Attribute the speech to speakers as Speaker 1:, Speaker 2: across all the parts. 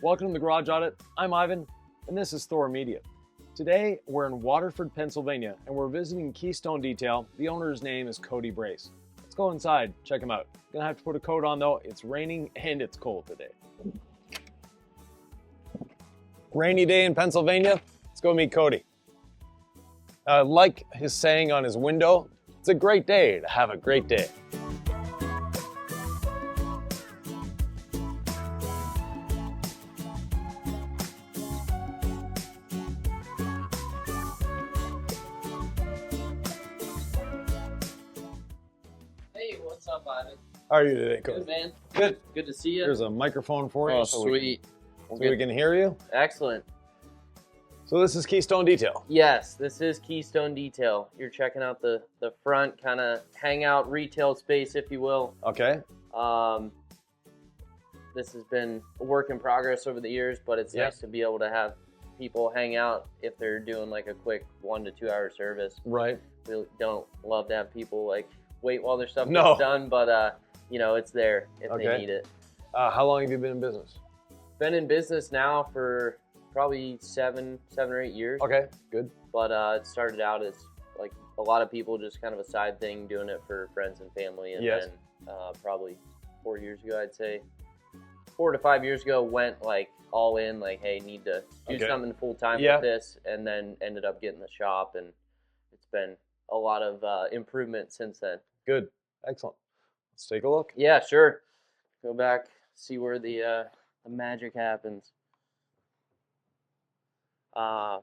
Speaker 1: Welcome to the Garage Audit. I'm Ivan, and this is Thor Media. Today, we're in Waterford, Pennsylvania, and we're visiting Keystone Detail. The owner's name is Cody Brace. Let's go inside, check him out. Gonna have to put a coat on though. It's raining and it's cold today. Rainy day in Pennsylvania. Let's go meet Cody. Like his saying on his window, it's a great day to have a great day.
Speaker 2: Hey, what's up, Ivan?
Speaker 1: How are you today, Cody?
Speaker 2: Good, man.
Speaker 1: Good.
Speaker 2: Good to see you.
Speaker 1: There's a microphone for you.
Speaker 2: Oh,
Speaker 1: so
Speaker 2: sweet.
Speaker 1: we can hear you.
Speaker 2: Excellent.
Speaker 1: So this is Keystone Detail.
Speaker 2: Yes, this is Keystone Detail. You're checking out the front kind of hangout retail space, if you will.
Speaker 1: Okay.
Speaker 2: This has been a work in progress over the years, but it's nice to be able to have people hang out if they're doing like a quick 1 to 2 hour service.
Speaker 1: Right.
Speaker 2: We don't love to have people like wait while their stuff gets done, but you know, it's there if they need it.
Speaker 1: How long have you been in business?
Speaker 2: Been in business now for probably seven or 8 years.
Speaker 1: Okay, good.
Speaker 2: But it started out as like a lot of people, just kind of a side thing, doing it for friends and family. And then probably 4 years ago, I'd say 4 to 5 years ago, went like all in, like, hey, need to do something full time with this, and then ended up getting the shop, and it's been a lot of improvement since then.
Speaker 1: Good, excellent. Let's take a look.
Speaker 2: Yeah, sure. Go back, see where the magic happens. So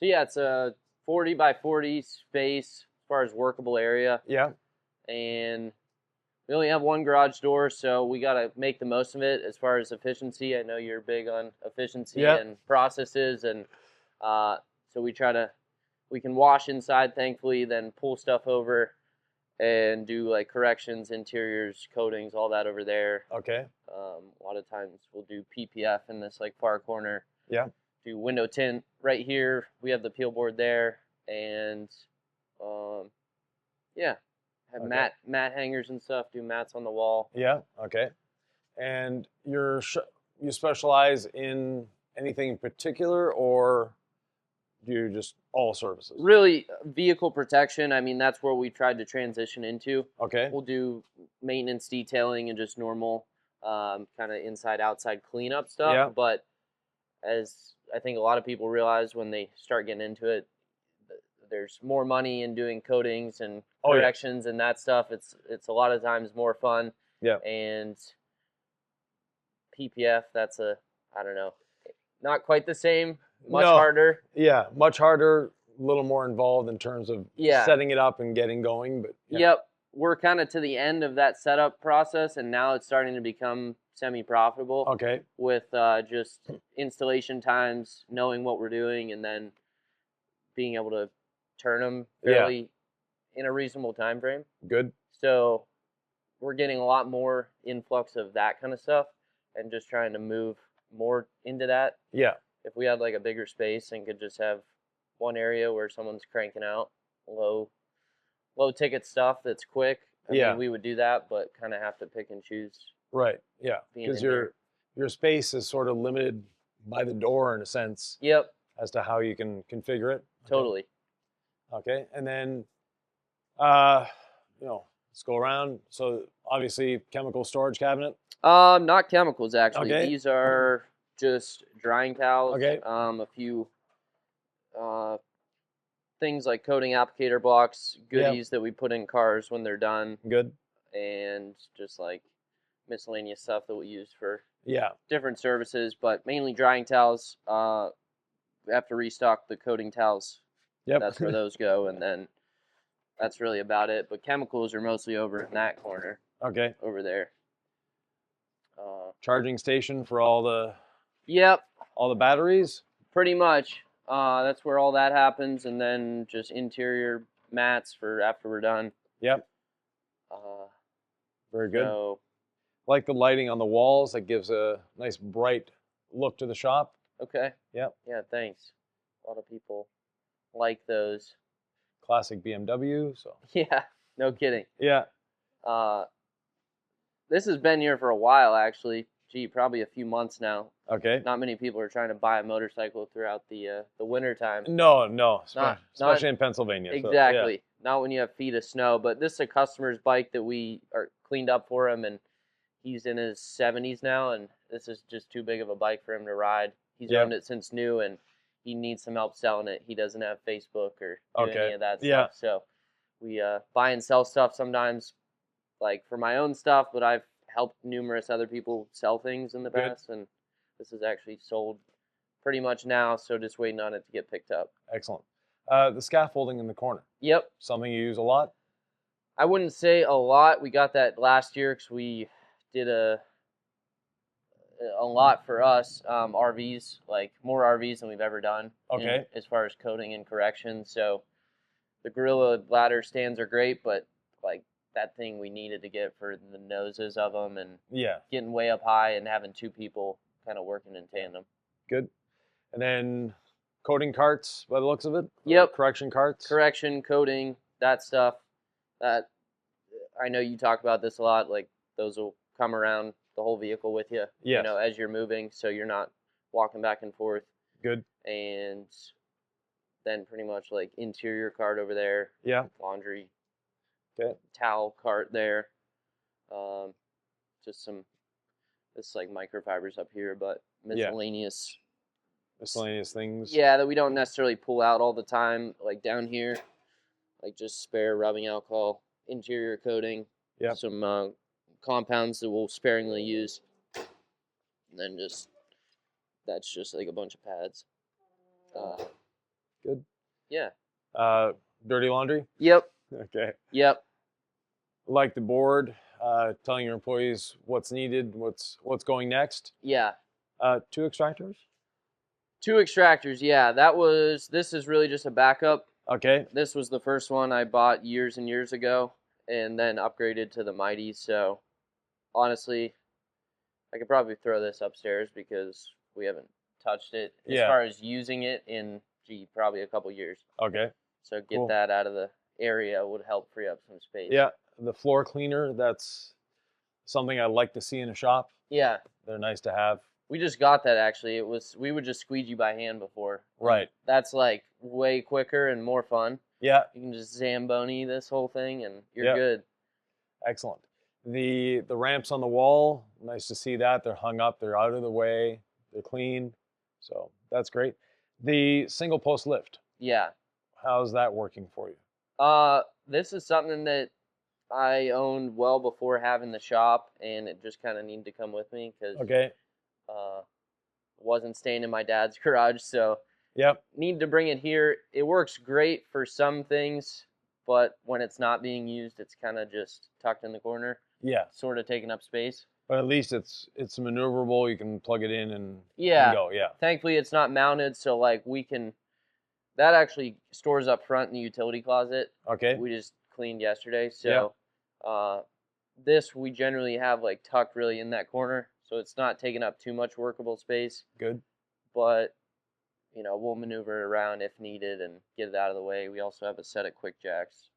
Speaker 2: yeah, it's a 40 by 40 space as far as workable area.
Speaker 1: Yeah.
Speaker 2: And we only have one garage door, so we got to make the most of it as far as efficiency. I know you're big on efficiency and processes, and so we can wash inside, thankfully, then pull stuff over and do like corrections, interiors, coatings, all that over there.
Speaker 1: Okay.
Speaker 2: A lot of times we'll do PPF in this like far corner.
Speaker 1: Yeah.
Speaker 2: Do window tint right here. We have the peel board there, and have mat hangers and stuff. Do mats on the wall.
Speaker 1: Yeah. Okay. And you specialize in anything in particular, or do you just all services?
Speaker 2: Really, vehicle protection. I mean, that's where we tried to transition into.
Speaker 1: Okay.
Speaker 2: We'll do maintenance, detailing, and just normal kind of inside outside cleanup stuff.
Speaker 1: Yeah.
Speaker 2: But as I think a lot of people realize when they start getting into it, there's more money in doing coatings and corrections and that stuff. It's a lot of times more fun.
Speaker 1: Yeah.
Speaker 2: And PPF, that's I don't know, not quite the same, much harder.
Speaker 1: Yeah, much harder, a little more involved in terms of setting it up and getting going. But
Speaker 2: Yep. We're kind of to the end of that setup process, and now it's starting to become semi-profitable.
Speaker 1: Okay.
Speaker 2: With just installation times, knowing what we're doing, and then being able to turn them fairly in a reasonable time frame.
Speaker 1: Good.
Speaker 2: So we're getting a lot more influx of that kind of stuff, and just trying to move more into that.
Speaker 1: Yeah.
Speaker 2: If we had like a bigger space and could just have one area where someone's cranking out low ticket stuff that's quick, I mean, we would do that, but kind of have to pick and choose.
Speaker 1: Right. Yeah. Because your space is sort of limited by the door in a sense.
Speaker 2: Yep.
Speaker 1: As to how you can configure it.
Speaker 2: Totally.
Speaker 1: Okay. And then, let's go around. So obviously chemical storage cabinet.
Speaker 2: Not chemicals, actually.
Speaker 1: Okay.
Speaker 2: These are just drying towels.
Speaker 1: Okay.
Speaker 2: A few things like coating applicator blocks, goodies that we put in cars when they're done.
Speaker 1: Good.
Speaker 2: And just like miscellaneous stuff that we use for
Speaker 1: Yeah.
Speaker 2: different services, but mainly drying towels. We have to restock the coating towels.
Speaker 1: Yep.
Speaker 2: That's where those go, and then that's really about it. But chemicals are mostly over in that corner.
Speaker 1: Okay.
Speaker 2: Over there.
Speaker 1: Charging station for all the batteries.
Speaker 2: Pretty much. That's where all that happens, and then just interior mats for after we're done.
Speaker 1: Yep. Very good.
Speaker 2: So,
Speaker 1: like the lighting on the walls, that gives a nice bright look to the shop.
Speaker 2: Okay.
Speaker 1: Yep.
Speaker 2: Yeah, thanks. A lot of people like those.
Speaker 1: Classic BMW. So.
Speaker 2: Yeah. No kidding.
Speaker 1: Yeah.
Speaker 2: This has been here for a while, actually. probably a few months now.
Speaker 1: Okay.
Speaker 2: Not many people are trying to buy a motorcycle throughout the winter time.
Speaker 1: No,
Speaker 2: Not
Speaker 1: especially in Pennsylvania.
Speaker 2: exactly.
Speaker 1: So,
Speaker 2: Not when you have feet of snow. But this is a customer's bike that we are cleaned up for him, and he's in his 70s now, and this is just too big of a bike for him to ride. He's owned it since new, and he needs some help selling it. He doesn't have Facebook or do any of that stuff. So we buy and sell stuff sometimes, like for my own stuff, but I've helped numerous other people sell things in the past, and this is actually sold pretty much now, so just waiting on it to get picked up.
Speaker 1: Excellent. The scaffolding in the corner.
Speaker 2: Yep.
Speaker 1: Something you use a lot?
Speaker 2: I wouldn't say a lot. We got that last year because we did a lot for us, RVs, like more RVs than we've ever done.
Speaker 1: Okay.
Speaker 2: As far as coating and correction. So the Gorilla ladder stands are great, but like that thing we needed to get for the noses of them, and getting way up high and having two people kind of working in tandem.
Speaker 1: Good. And then coating carts by the looks of it?
Speaker 2: Yep.
Speaker 1: Correction carts?
Speaker 2: Correction, coating, that stuff. That I know you talk about this a lot, like those will come around the whole vehicle with you, you know, as you're moving, so you're not walking back and forth.
Speaker 1: Good. And
Speaker 2: then pretty much like interior cart over there.
Speaker 1: Yeah.
Speaker 2: Laundry.
Speaker 1: Okay.
Speaker 2: Towel cart there. Just some, this like microfibers up here, but miscellaneous.
Speaker 1: Miscellaneous things.
Speaker 2: Yeah, that we don't necessarily pull out all the time, like down here, like just spare rubbing alcohol, interior coating.
Speaker 1: Yeah.
Speaker 2: Some compounds that we'll sparingly use, and then that's just like a bunch of pads.
Speaker 1: Good.
Speaker 2: Yeah.
Speaker 1: Dirty laundry?
Speaker 2: Yep.
Speaker 1: Okay.
Speaker 2: Yep.
Speaker 1: Like the board, telling your employees what's needed, what's going next.
Speaker 2: Yeah.
Speaker 1: 2 extractors?
Speaker 2: 2 extractors, yeah. This is really just a backup.
Speaker 1: Okay.
Speaker 2: This was the first one I bought years and years ago, and then upgraded to the Mighty. So honestly, I could probably throw this upstairs because we haven't touched it as far as using it in probably a couple years.
Speaker 1: Okay.
Speaker 2: So get that out of the area would help free up some space.
Speaker 1: Yeah, the floor cleaner, that's something I like to see in a shop.
Speaker 2: Yeah.
Speaker 1: They're nice to have.
Speaker 2: We just got that actually. We would just squeegee by hand before.
Speaker 1: Right.
Speaker 2: That's like way quicker and more fun.
Speaker 1: Yeah.
Speaker 2: You can just Zamboni this whole thing and you're good.
Speaker 1: Excellent. The ramps on the wall, nice to see that. They're hung up, they're out of the way, they're clean. So that's great. The single post lift.
Speaker 2: Yeah.
Speaker 1: How's that working for you?
Speaker 2: This is something that I owned well before having the shop, and it just kind of needed to come with me because wasn't staying in my dad's garage, so need to bring it here. It works great for some things, but when it's not being used, it's kind of just tucked in the corner. Yeah, sort of taking up space.
Speaker 1: But at least it's maneuverable. You can plug it in and go. Yeah.
Speaker 2: Thankfully, it's not mounted, so like we can. That actually stores up front in the utility closet.
Speaker 1: Okay.
Speaker 2: We just cleaned yesterday, so this we generally have like tucked really in that corner, so it's not taking up too much workable space.
Speaker 1: Good.
Speaker 2: But we'll maneuver it around if needed and get it out of the way. We also have a set of quick jacks.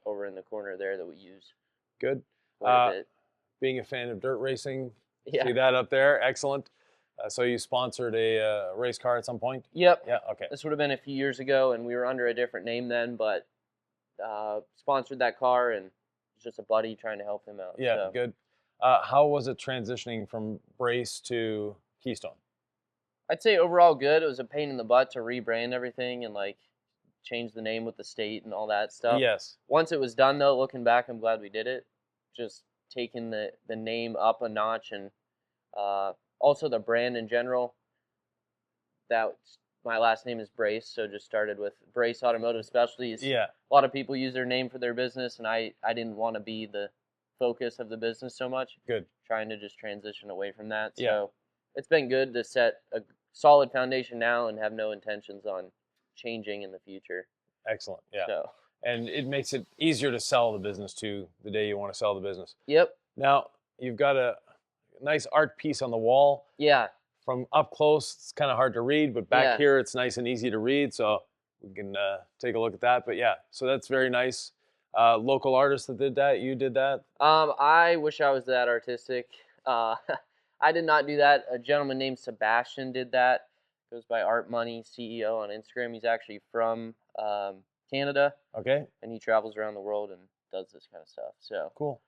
Speaker 2: Over in the corner there that we use.
Speaker 1: Good.
Speaker 2: Quite a bit.
Speaker 1: Being a fan of dirt racing, see that up there. Excellent. So you sponsored a race car at some point?
Speaker 2: Yep.
Speaker 1: Yeah, okay.
Speaker 2: This would have been a few years ago, and we were under a different name then, but sponsored that car, and it's just a buddy trying to help him out.
Speaker 1: Yeah, good. How was it transitioning from Brace to Keystone?
Speaker 2: I'd say overall good. It was a pain in the butt to rebrand everything and like change the name with the state and all that stuff.
Speaker 1: Yes.
Speaker 2: Once it was done, though, looking back, I'm glad we did it. Just taking the name up a notch, and also the brand in general. My last name is Brace, so just started with Brace Automotive Specialties. Yeah. A lot of people use their name for their business, and I didn't want to be the focus of the business so much. Good. Trying to just transition away from that. So it's been good to set a solid foundation now and have no intentions on changing in the future.
Speaker 1: Excellent. Yeah.
Speaker 2: So.
Speaker 1: And it makes it easier to sell the business to the day you want to sell the business.
Speaker 2: Yep.
Speaker 1: Now, you've got a nice art piece on the wall.
Speaker 2: Yeah.
Speaker 1: From up close, it's kind of hard to read, but back here, it's nice and easy to read. So we can take a look at that. But yeah, so that's very nice. Local artist that did that, you did that?
Speaker 2: I wish I was that artistic. I I did not do that. A gentleman named Sebastian did that. Goes by Art Money CEO on Instagram. He's actually from Canada.
Speaker 1: Okay.
Speaker 2: And he travels around the world and does this kind of stuff. So
Speaker 1: cool.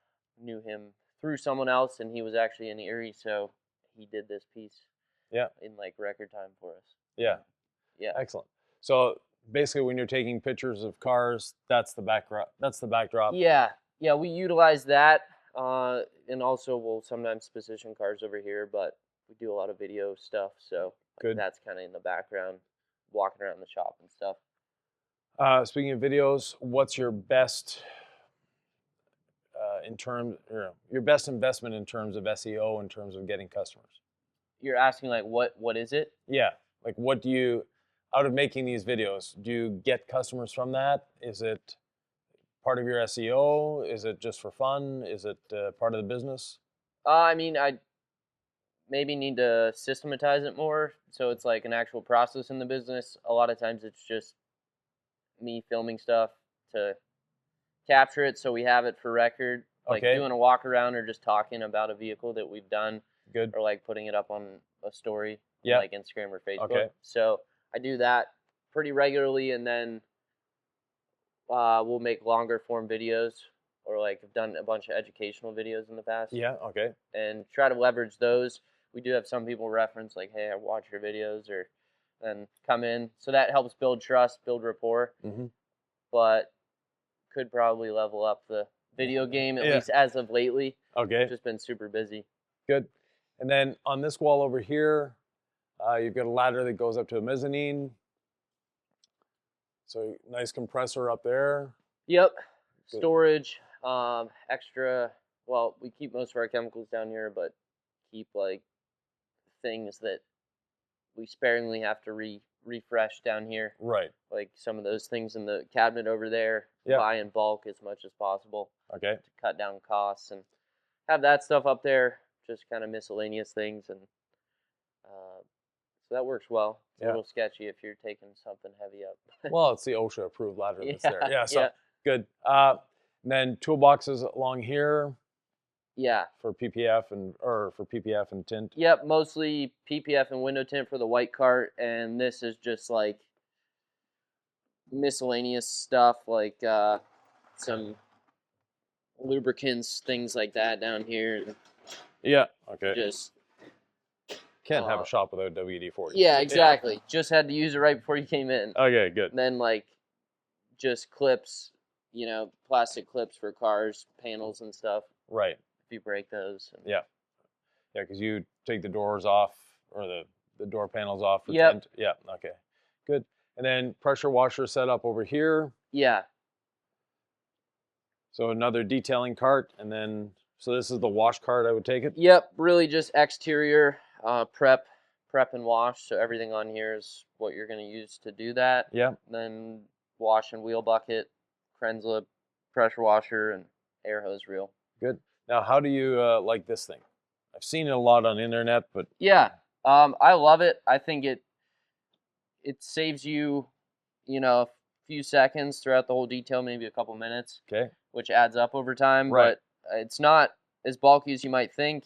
Speaker 2: Knew him through someone else, and he was actually in Erie, so he did this piece.
Speaker 1: Yeah.
Speaker 2: In like record time for us.
Speaker 1: Yeah.
Speaker 2: Yeah.
Speaker 1: Excellent. So basically, when you're taking pictures of cars, that's the backdrop. That's the backdrop.
Speaker 2: Yeah. Yeah. We utilize that, and also we'll sometimes position cars over here, but we do a lot of video stuff, so
Speaker 1: Good.
Speaker 2: That's kind of in the background, walking around the shop and stuff.
Speaker 1: Speaking of videos, what's your best your best investment in terms of SEO, in terms of getting customers?
Speaker 2: You're asking like what is it?
Speaker 1: Yeah, like what do you, out of making these videos, do you get customers from that? Is it part of your SEO? Is it just for fun? Is it part of the business?
Speaker 2: I mean, I maybe need to systematize it more, so it's like an actual process in the business. A lot of times it's just me filming stuff to capture it so we have it for record, like doing a walk around or just talking about a vehicle that we've done.
Speaker 1: Good.
Speaker 2: Or like putting it up on a story, like Instagram or Facebook.
Speaker 1: Okay.
Speaker 2: So I do that pretty regularly, and then we'll make longer form videos, or like I've done a bunch of educational videos in the past.
Speaker 1: Yeah, okay.
Speaker 2: And try to leverage those. We do have some people reference like, hey, I watch your videos, or then come in. So that helps build trust, build rapport.
Speaker 1: Mm-hmm.
Speaker 2: But could probably level up the video game, at least as of lately.
Speaker 1: Okay.
Speaker 2: Just been super busy.
Speaker 1: Good. And then on this wall over here, you've got a ladder that goes up to a mezzanine. So nice compressor up there.
Speaker 2: Yep. Good. Storage, extra. Well, we keep most of our chemicals down here, but keep like things that we sparingly have to refresh down here.
Speaker 1: Right.
Speaker 2: Like some of those things in the cabinet over there. Yep. Buy in bulk as much as possible.
Speaker 1: Okay.
Speaker 2: To cut down costs and have that stuff up there. Just kind of miscellaneous things, and so that works well. It's a little sketchy if you're taking something heavy up.
Speaker 1: Well, it's the OSHA approved ladder that's there. Yeah, so good. And then toolboxes along here.
Speaker 2: Yeah.
Speaker 1: For PPF and tint.
Speaker 2: Yep, mostly PPF and window tint for the white cart, and this is just like miscellaneous stuff, like some lubricants, things like that down here.
Speaker 1: Yeah. Okay.
Speaker 2: Just
Speaker 1: can't have a shop without WD-40.
Speaker 2: Yeah, exactly. Just had to use it right before you came in.
Speaker 1: Okay, good.
Speaker 2: And then like just clips, plastic clips for cars, panels and stuff.
Speaker 1: Right.
Speaker 2: If you break those.
Speaker 1: Yeah. Yeah, because you take the doors off, or the door panels off for tint. Yeah. Okay. Good. And then pressure washer set up over here.
Speaker 2: Yeah.
Speaker 1: So another detailing cart, and then. So this is the wash cart, I would take it?
Speaker 2: Yep, really just exterior prep and wash. So everything on here is what you're going to use to do that.
Speaker 1: Yeah.
Speaker 2: Then wash and wheel bucket, Krenslip, pressure washer, and air hose reel.
Speaker 1: Good. Now, how do you like this thing? I've seen it a lot on the internet, but...
Speaker 2: Yeah, I love it. I think it saves you, a few seconds throughout the whole detail, maybe a couple minutes.
Speaker 1: Okay.
Speaker 2: Which adds up over time.
Speaker 1: Right.
Speaker 2: But it's not as bulky as you might think.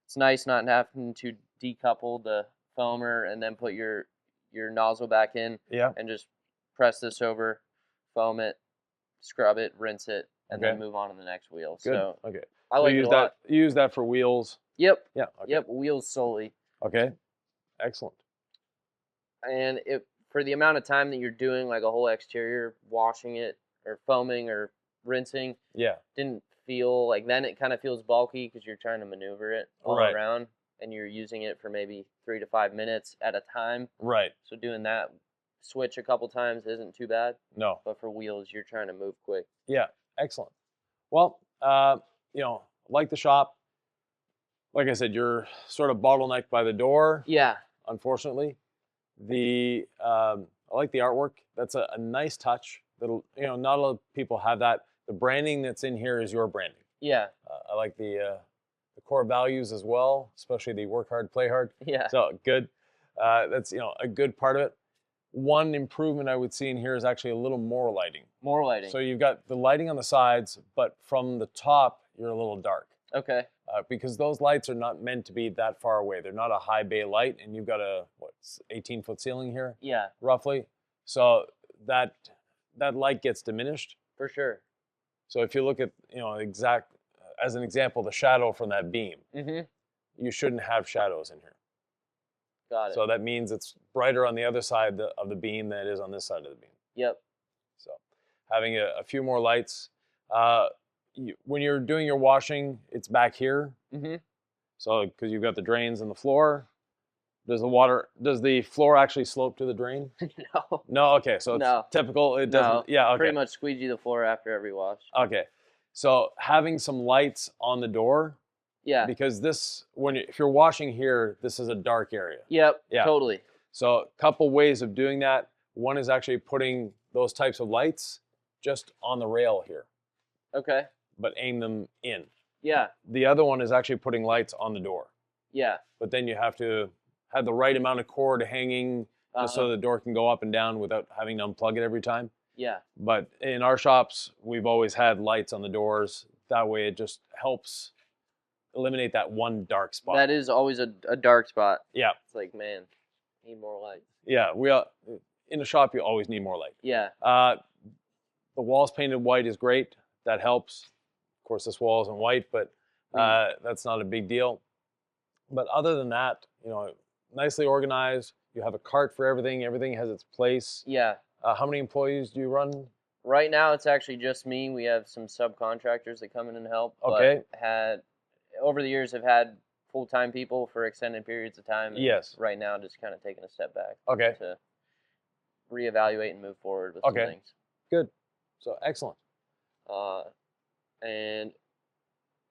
Speaker 2: It's nice not having to decouple the foamer and then put your nozzle back in.
Speaker 1: Yeah.
Speaker 2: And just press this over, foam it, scrub it, rinse it, and then move on to the next wheel.
Speaker 1: Good.
Speaker 2: So
Speaker 1: okay.
Speaker 2: I like
Speaker 1: use
Speaker 2: it a lot.
Speaker 1: You use that for wheels?
Speaker 2: Yep.
Speaker 1: Yeah. Okay.
Speaker 2: Yep. Wheels solely.
Speaker 1: Okay. Excellent.
Speaker 2: And for the amount of time that you're doing like a whole exterior, washing it or foaming or rinsing, didn't feel like, then it kind of feels bulky because you're trying to maneuver it all around, and you're using it for maybe 3 to 5 minutes at a time.
Speaker 1: Right.
Speaker 2: So doing that switch a couple times isn't too bad.
Speaker 1: No.
Speaker 2: But for wheels, you're trying to move quick.
Speaker 1: Yeah. Excellent. Well, like the shop, like I said, you're sort of bottlenecked by the door.
Speaker 2: Yeah.
Speaker 1: Unfortunately. I like the artwork. That's a nice touch. That'll, not a lot of people have that. The branding that's in here is your branding.
Speaker 2: Yeah.
Speaker 1: I like the core values as well, especially the work hard, play hard.
Speaker 2: Yeah.
Speaker 1: So good. That's a good part of it. One improvement I would see in here is actually a little more lighting.
Speaker 2: More lighting.
Speaker 1: So you've got the lighting on the sides, but from the top you're a little dark.
Speaker 2: Okay.
Speaker 1: Because those lights are not meant to be that far away. They're not a high bay light, and you've got a 18-foot ceiling here,
Speaker 2: Yeah.
Speaker 1: roughly. So that light gets diminished.
Speaker 2: For sure.
Speaker 1: So if you look at as an example, the shadow from that beam, you shouldn't have shadows in here.
Speaker 2: Got it.
Speaker 1: So that means it's brighter on the other side of the beam than it is on this side of the beam.
Speaker 2: Yep.
Speaker 1: So having a few more lights. When you're doing your washing, it's back here. So because you've got the drains and the floor. Does the floor actually slope to the drain?
Speaker 2: No.
Speaker 1: No. Okay. So it's typical. It doesn't.
Speaker 2: No.
Speaker 1: Yeah. Okay.
Speaker 2: Pretty much squeegee the floor after every wash.
Speaker 1: Okay. So having some lights on the door.
Speaker 2: Yeah.
Speaker 1: Because if you're washing here, this is a dark area.
Speaker 2: Yep.
Speaker 1: Yeah.
Speaker 2: Totally.
Speaker 1: So a couple ways of doing that. One is actually putting those types of lights just on the rail here.
Speaker 2: Okay.
Speaker 1: But aim them in.
Speaker 2: Yeah.
Speaker 1: The other one is actually putting lights on the door.
Speaker 2: Yeah.
Speaker 1: But then you have to have the right amount of cord hanging just so the door can go up and down without having to unplug it every time.
Speaker 2: Yeah.
Speaker 1: But in our shops, we've always had lights on the doors. That way it just helps eliminate that one dark spot.
Speaker 2: That is always a dark spot.
Speaker 1: Yeah.
Speaker 2: It's like, man, need more light.
Speaker 1: Yeah. In a shop, you always need more light.
Speaker 2: Yeah.
Speaker 1: The walls painted white is great. That helps. Of course, this wall isn't white, but that's not a big deal. But other than that, nicely organized. You have a cart for everything. Everything has its place.
Speaker 2: Yeah.
Speaker 1: How many employees do you run?
Speaker 2: Right now, it's actually just me. We have some subcontractors that come in and help.
Speaker 1: Okay.
Speaker 2: But over the years, have had full-time people for extended periods of time.
Speaker 1: Yes.
Speaker 2: Right now, just kind of taking a step back.
Speaker 1: Okay.
Speaker 2: To reevaluate and move forward with some things.
Speaker 1: Good. So excellent.
Speaker 2: And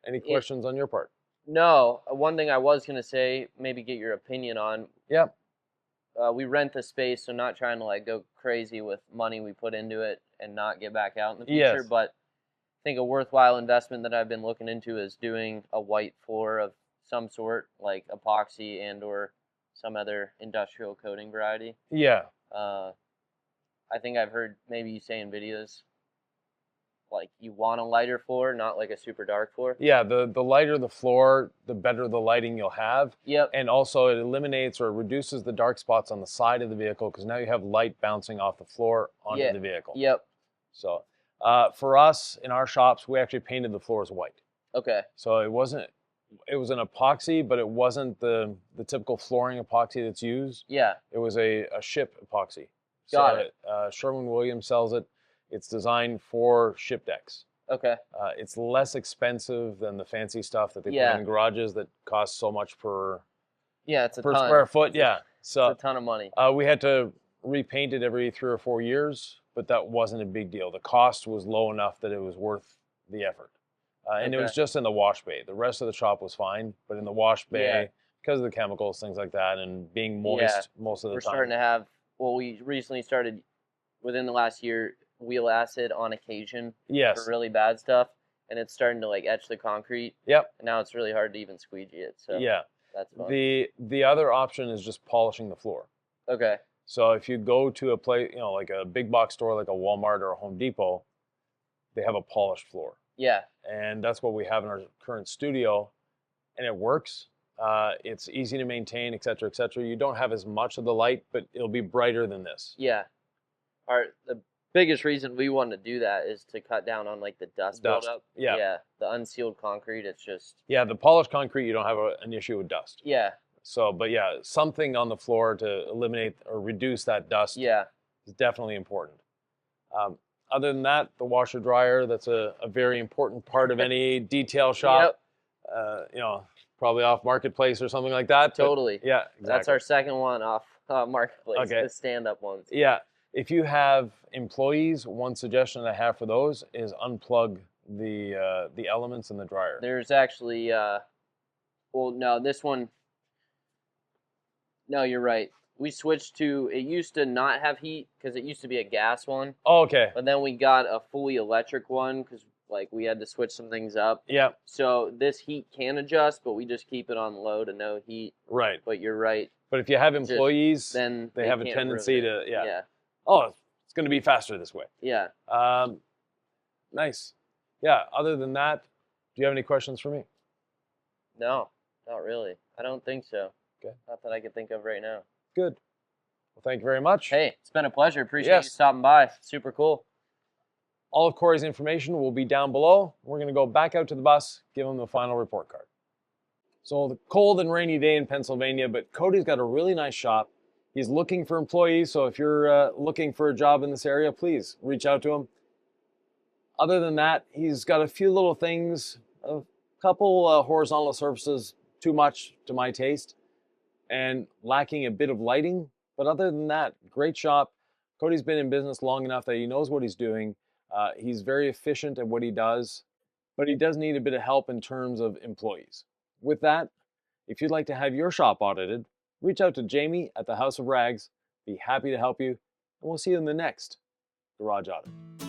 Speaker 1: any questions on your part?
Speaker 2: No. One thing I was going to say, maybe get your opinion on.
Speaker 1: Yep.
Speaker 2: We rent the space, so not trying to go crazy with money we put into it and not get back out in the future.
Speaker 1: Yes.
Speaker 2: But I think a worthwhile investment that I've been looking into is doing a white floor of some sort, like epoxy and or some other industrial coating variety.
Speaker 1: Yeah.
Speaker 2: I think I've heard maybe you say in videos, like you want a lighter floor, not like a super dark floor.
Speaker 1: Yeah, the lighter the floor, the better the lighting you'll have.
Speaker 2: Yep.
Speaker 1: And also it eliminates or reduces the dark spots on the side of the vehicle because now you have light bouncing off the floor onto the vehicle.
Speaker 2: Yep.
Speaker 1: So for us, in our shops, we actually painted the floors white.
Speaker 2: Okay.
Speaker 1: So it was an epoxy, but it wasn't the typical flooring epoxy that's used.
Speaker 2: Yeah.
Speaker 1: It was a ship epoxy.
Speaker 2: Got it.
Speaker 1: Sherwin-Williams sells it. It's designed for ship decks.
Speaker 2: Okay.
Speaker 1: It's less expensive than the fancy stuff that they put in garages that costs so much per square foot. Yeah, so
Speaker 2: it's a ton of money.
Speaker 1: We had to repaint it every 3 or 4 years, but that wasn't a big deal. The cost was low enough that it was worth the effort. And it was just in the wash bay. The rest of the shop was fine, but in the wash bay, because of the chemicals, things like that, and being moist most of the time.
Speaker 2: We're starting to have. Well, we recently started within the last year. Wheel acid on occasion for really bad stuff, and it's starting to etch the concrete. Yep. And now it's really hard to even squeegee it. So that's fun.
Speaker 1: The other option is just polishing the floor.
Speaker 2: Okay.
Speaker 1: So if you go to a place, like a big box store like a Walmart or a Home Depot, they have a polished floor.
Speaker 2: Yeah.
Speaker 1: And that's what we have in our current studio, and it works. It's easy to maintain, et cetera, et cetera. You don't have as much of the light, but it'll be brighter than this.
Speaker 2: Yeah. The biggest reason we want to do that is to cut down on the dust buildup.
Speaker 1: Yeah.
Speaker 2: Yeah. The unsealed concrete, it's just.
Speaker 1: Yeah, the polished concrete, you don't have an issue with dust.
Speaker 2: Yeah.
Speaker 1: So, but yeah, something on the floor to eliminate or reduce that dust. Is definitely important. Other than that, the washer dryer, that's a very important part of any detail shop. Yep. Probably off Marketplace or something like that.
Speaker 2: Totally.
Speaker 1: Yeah, exactly.
Speaker 2: That's our second one off Marketplace.
Speaker 1: Okay.
Speaker 2: The stand-up ones.
Speaker 1: Yeah. If you have employees, one suggestion I have for those is unplug the elements in the dryer.
Speaker 2: There's actually, this one, no, you're right. We switched to, it used to not have heat because it used to be a gas one.
Speaker 1: Oh, okay.
Speaker 2: But then we got a fully electric one because we had to switch some things up.
Speaker 1: Yeah.
Speaker 2: So this heat can adjust, but we just keep it on low to no heat.
Speaker 1: Right.
Speaker 2: But you're right.
Speaker 1: But if you have employees,
Speaker 2: then
Speaker 1: they have a tendency to, oh, it's going to be faster this way.
Speaker 2: Yeah.
Speaker 1: Nice. Yeah. Other than that, do you have any questions for me?
Speaker 2: No, not really. I don't think so.
Speaker 1: Okay.
Speaker 2: Not that I can think of right now.
Speaker 1: Good. Well, thank you very much.
Speaker 2: Hey, it's been a pleasure. Appreciate
Speaker 1: Yes.
Speaker 2: you stopping by. Super cool.
Speaker 1: All of Corey's information will be down below. We're going to go back out to the bus, give him the final report card. So the cold and rainy day in Pennsylvania, but Cody's got a really nice shop. He's looking for employees, so if you're looking for a job in this area, please reach out to him. Other than that, he's got a few little things, a couple horizontal surfaces, too much to my taste, and lacking a bit of lighting. But other than that, great shop. Cody's been in business long enough that he knows what he's doing. He's very efficient at what he does, but he does need a bit of help in terms of employees. With that, if you'd like to have your shop audited, reach out to Jamie at the House of Rags. Be happy to help you, and we'll see you in the next Garage Audit.